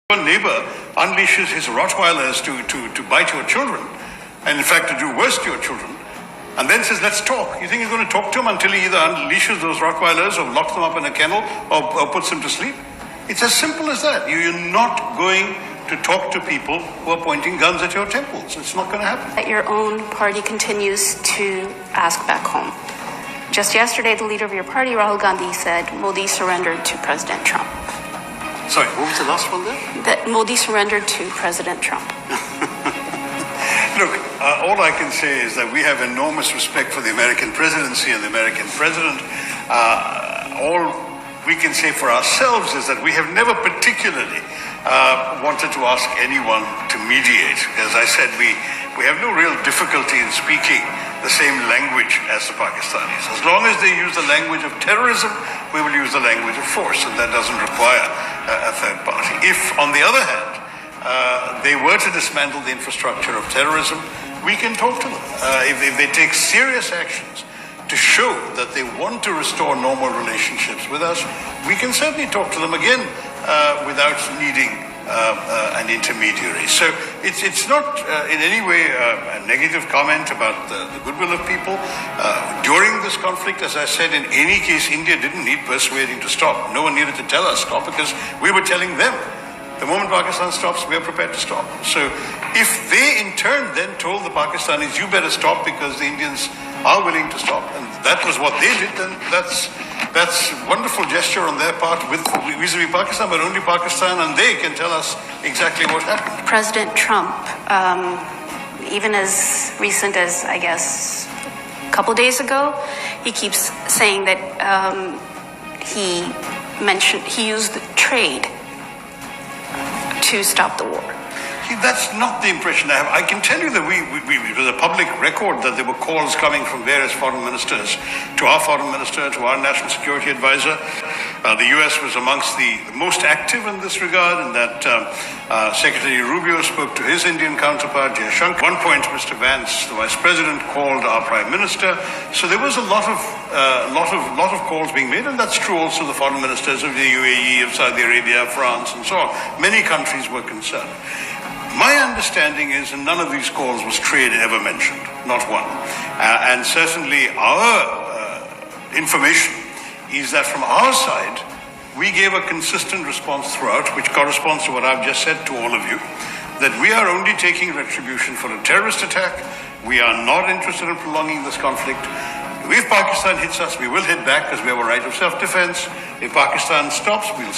One neighbor unleashes his Rottweilers to bite your children, and in fact to do worse to your children, and then says, let's talk. You think you're going to talk to him until he either unleashes those Rottweilers or locks them up in a kennel or puts them to sleep? It's as simple as that. You're not going to talk to people who are pointing guns at your temples. It's not going to happen. That your own party continues to ask back home. Just yesterday, the leader of your party, Rahul Gandhi, said Modi surrendered to President Trump. Sorry, what was the last one there? That Modi surrendered to President Trump. Look, all I can say is that we have enormous respect for the American presidency and the American president. All we can say for ourselves is that we have never particularly wanted to ask anyone to mediate. As I said, we have no real difficulty in speaking the same language as the Pakistanis. As long as they use the language of terrorism, we will use the language of force, and that doesn't require a third party. If, on the other hand, they were to dismantle the infrastructure of terrorism, we can talk to them. If they take serious actions to show that they want to restore normal relationships with us, we can certainly talk to them again without needing an intermediary. So it's not in any way a negative comment about the goodwill of people. During this conflict, as I said, in any case, India didn't need persuading to stop. No one needed to tell us stop because we were telling them. The moment Pakistan stops, we are prepared to stop. So if they in turn then told the Pakistanis, you better stop because the Indians are willing to stop, and that was what they did, then that's a wonderful gesture on their part vis-a-vis Pakistan, but only Pakistan and they can tell us exactly what happened. President Trump, even as recent as, I guess, a couple days ago, he keeps saying that he used trade to stop the war. That's not the impression I have. I can tell you that it was a public record that there were calls coming from various foreign ministers to our foreign minister, to our national security advisor. The US was amongst the most active in this regard, and that Secretary Rubio spoke to his Indian counterpart, Jaishankar. At one point, Mr. Vance, the vice president, called our prime minister. So there was a lot of calls being made, and that's true also the foreign ministers of the UAE, of Saudi Arabia, France, and so on. Many countries were concerned. My understanding is none of these calls was trade ever mentioned, not one. And certainly our information is that from our side, we gave a consistent response throughout, which corresponds to what I've just said to all of you, that we are only taking retribution for a terrorist attack. We are not interested in prolonging this conflict. If Pakistan hits us, we will hit back because we have a right of self-defense. If Pakistan stops, we'll